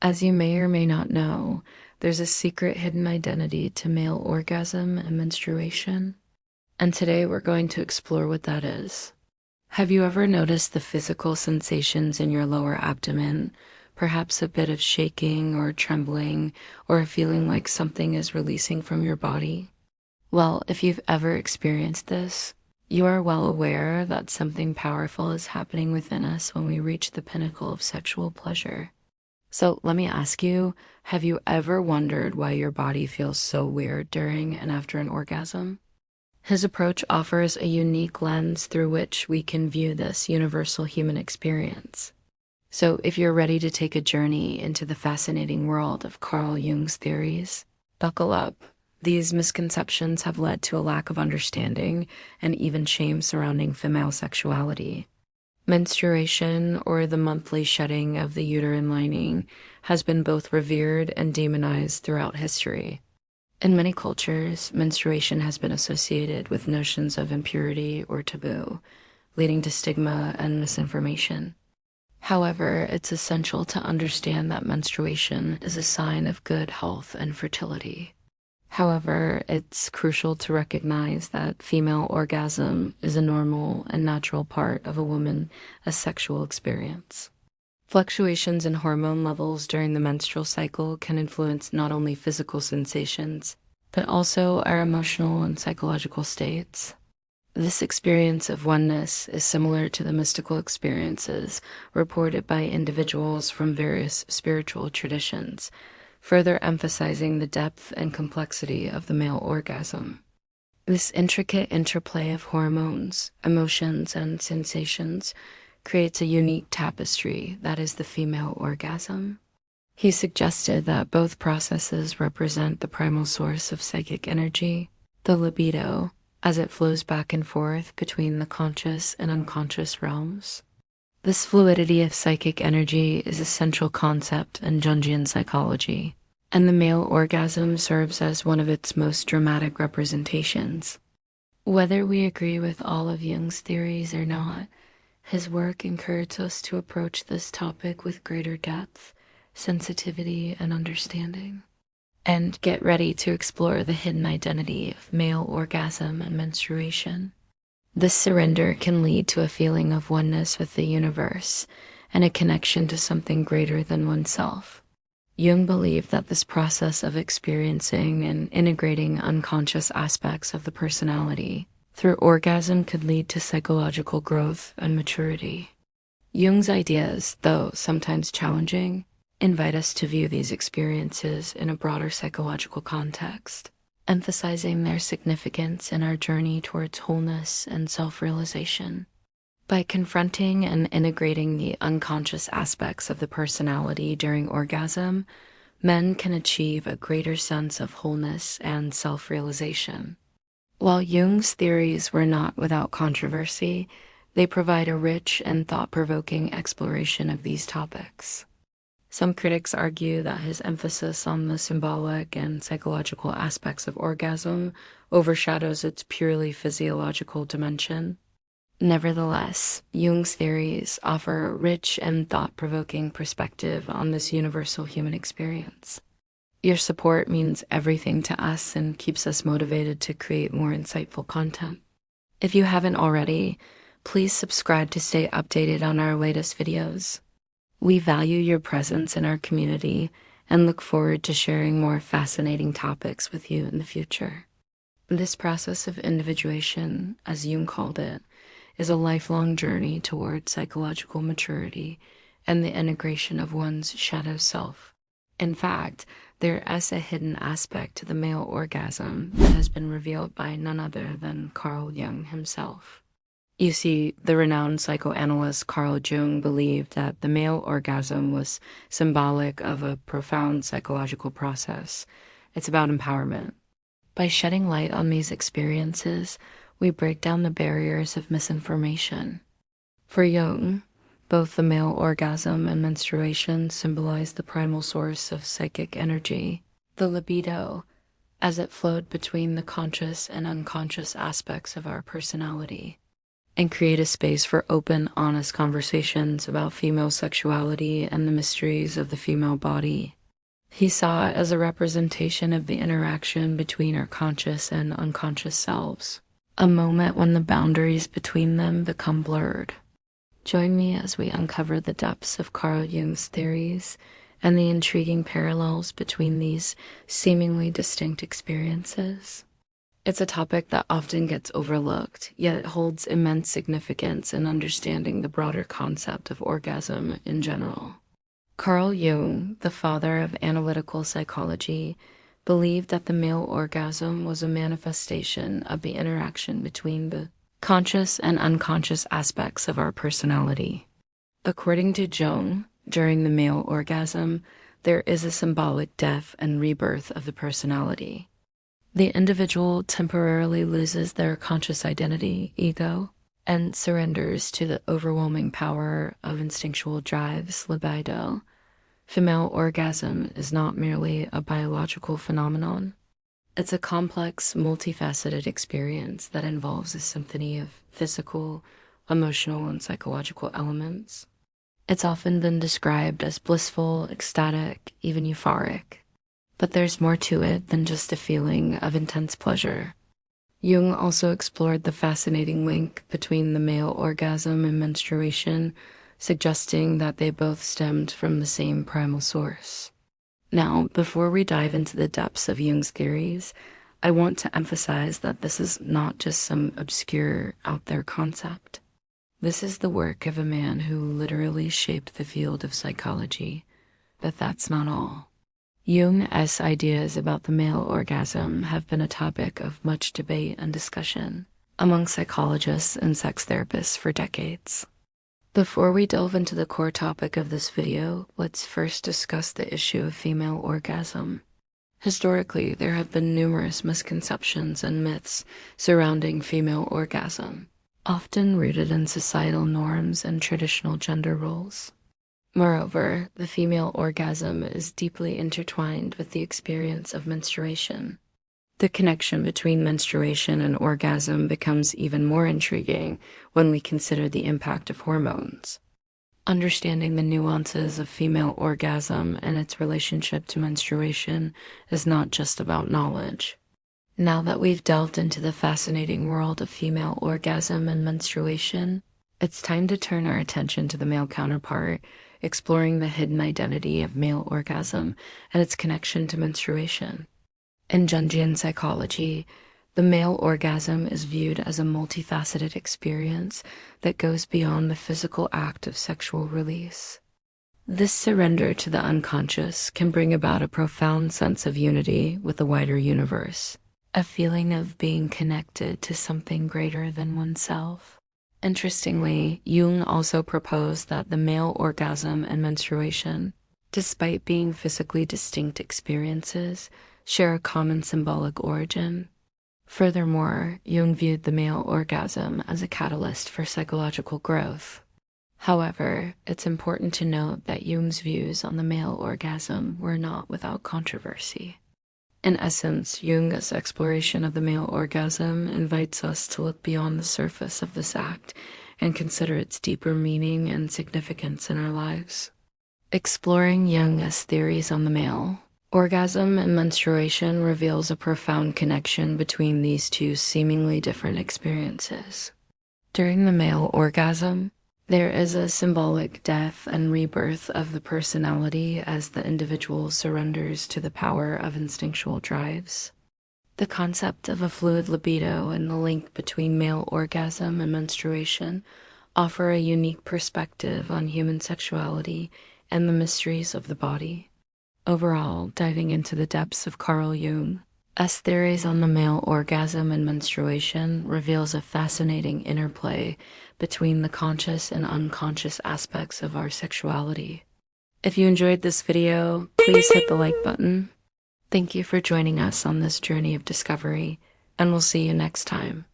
As you may or may not know, there's a secret hidden identity to male orgasm and menstruation, and today we're going to explore what that is. Have you ever noticed the physical sensations in your lower abdomen, perhaps a bit of shaking or trembling, or a feeling like something is releasing from your body? Well, if you've ever experienced this, you are well aware that something powerful is happening within us when we reach the pinnacle of sexual pleasure. So let me ask you, have you ever wondered why your body feels so weird during and after an orgasm? His approach offers a unique lens through which we can view this universal human experience. So if you're ready to take a journey into the fascinating world of Carl Jung's theories, buckle up. These misconceptions have led to a lack of understanding and even shame surrounding female sexuality. Menstruation, or the monthly shedding of the uterine lining, has been both revered and demonized throughout history. In many cultures, menstruation has been associated with notions of impurity or taboo, leading to stigma and misinformation. However, it's essential to understand that menstruation is a sign of good health and fertility. However, it's crucial to recognize that female orgasm is a normal and natural part of a woman's sexual experience. Fluctuations in hormone levels during the menstrual cycle can influence not only physical sensations, but also our emotional and psychological states. This experience of oneness is similar to the mystical experiences reported by individuals from various spiritual traditions, further emphasizing the depth and complexity of the male orgasm. This intricate interplay of hormones, emotions, and sensations creates a unique tapestry that is the female orgasm. He suggested that both processes represent the primal source of psychic energy, the libido, as it flows back and forth between the conscious and unconscious realms. This fluidity of psychic energy is a central concept in Jungian psychology, and the male orgasm serves as one of its most dramatic representations. Whether we agree with all of Jung's theories or not, his work encourages us to approach this topic with greater depth, sensitivity, and understanding. And get ready to explore the hidden identity of male orgasm and menstruation. This surrender can lead to a feeling of oneness with the universe and a connection to something greater than oneself. Jung believed that this process of experiencing and integrating unconscious aspects of the personality through orgasm could lead to psychological growth and maturity. Jung's ideas, though sometimes challenging, invite us to view these experiences in a broader psychological context, emphasizing their significance in our journey towards wholeness and self-realization. By confronting and integrating the unconscious aspects of the personality during orgasm, men can achieve a greater sense of wholeness and self-realization. While Jung's theories were not without controversy, they provide a rich and thought-provoking exploration of these topics. Some critics argue that his emphasis on the symbolic and psychological aspects of orgasm overshadows its purely physiological dimension. Nevertheless, Jung's theories offer a rich and thought-provoking perspective on this universal human experience. Your support means everything to us and keeps us motivated to create more insightful content. If you haven't already, please subscribe to stay updated on our latest videos. We value your presence in our community and look forward to sharing more fascinating topics with you in the future. This process of individuation, as Jung called it, is a lifelong journey toward psychological maturity and the integration of one's shadow self. In fact, there is a hidden aspect to the male orgasm that has been revealed by none other than Carl Jung himself. You see, the renowned psychoanalyst Carl Jung believed that the male orgasm was symbolic of a profound psychological process. It's about empowerment. By shedding light on these experiences, we break down the barriers of misinformation. For Jung, both the male orgasm and menstruation symbolize the primal source of psychic energy, the libido, as it flowed between the conscious and unconscious aspects of our personality. and create a space for open, honest conversations about female sexuality and the mysteries of the female body. He saw it as a representation of the interaction between our conscious and unconscious selves, a moment when the boundaries between them become blurred. Join me as we uncover the depths of Carl Jung's theories and the intriguing parallels between these seemingly distinct experiences. It's a topic that often gets overlooked, yet it holds immense significance in understanding the broader concept of orgasm in general. Carl Jung, the father of analytical psychology, believed that the male orgasm was a manifestation of the interaction between the conscious and unconscious aspects of our personality. According to Jung, during the male orgasm, there is a symbolic death and rebirth of the personality. The individual temporarily loses their conscious identity, ego, and surrenders to the overwhelming power of instinctual drives, libido. Female orgasm is not merely a biological phenomenon. It's a complex, multifaceted experience that involves a symphony of physical, emotional, and psychological elements. It's often been described as blissful, ecstatic, even euphoric. But there's more to it than just a feeling of intense pleasure. Jung also explored the fascinating link between the male orgasm and menstruation, suggesting that they both stemmed from the same primal source. Now, before we dive into the depths of Jung's theories, I want to emphasize that this is not just some obscure, out-there concept. This is the work of a man who literally shaped the field of psychology. But that's not all. Jung's ideas about the male orgasm have been a topic of much debate and discussion among psychologists and sex therapists for decades. Before we delve into the core topic of this video, let's first discuss the issue of female orgasm. Historically, there have been numerous misconceptions and myths surrounding female orgasm, often rooted in societal norms and traditional gender roles. Moreover, the female orgasm is deeply intertwined with the experience of menstruation. The connection between menstruation and orgasm becomes even more intriguing when we consider the impact of hormones. Understanding the nuances of female orgasm and its relationship to menstruation is not just about knowledge. Now that we've delved into the fascinating world of female orgasm and menstruation, it's time to turn our attention to the male counterpart, exploring the hidden identity of male orgasm and its connection to menstruation. In Jungian psychology, the male orgasm is viewed as a multifaceted experience that goes beyond the physical act of sexual release. This surrender to the unconscious can bring about a profound sense of unity with the wider universe, a feeling of being connected to something greater than oneself. Interestingly, Jung also proposed that the male orgasm and menstruation, despite being physically distinct experiences, share a common symbolic origin. Furthermore, Jung viewed the male orgasm as a catalyst for psychological growth. However, it's important to note that Jung's views on the male orgasm were not without controversy. In essence, Jung's exploration of the male orgasm invites us to look beyond the surface of this act and consider its deeper meaning and significance in our lives. Exploring Jung's theories on the male orgasm and menstruation reveals a profound connection between these two seemingly different experiences. During the male orgasm, there is a symbolic death and rebirth of the personality as the individual surrenders to the power of instinctual drives. The concept of a fluid libido and the link between male orgasm and menstruation offer a unique perspective on human sexuality and the mysteries of the body. Overall, diving into the depths of Carl Jung's theories on the male orgasm and menstruation reveals a fascinating interplay between the conscious and unconscious aspects of our sexuality. If you enjoyed this video, please hit the like button. Thank you for joining us on this journey of discovery, and we'll see you next time.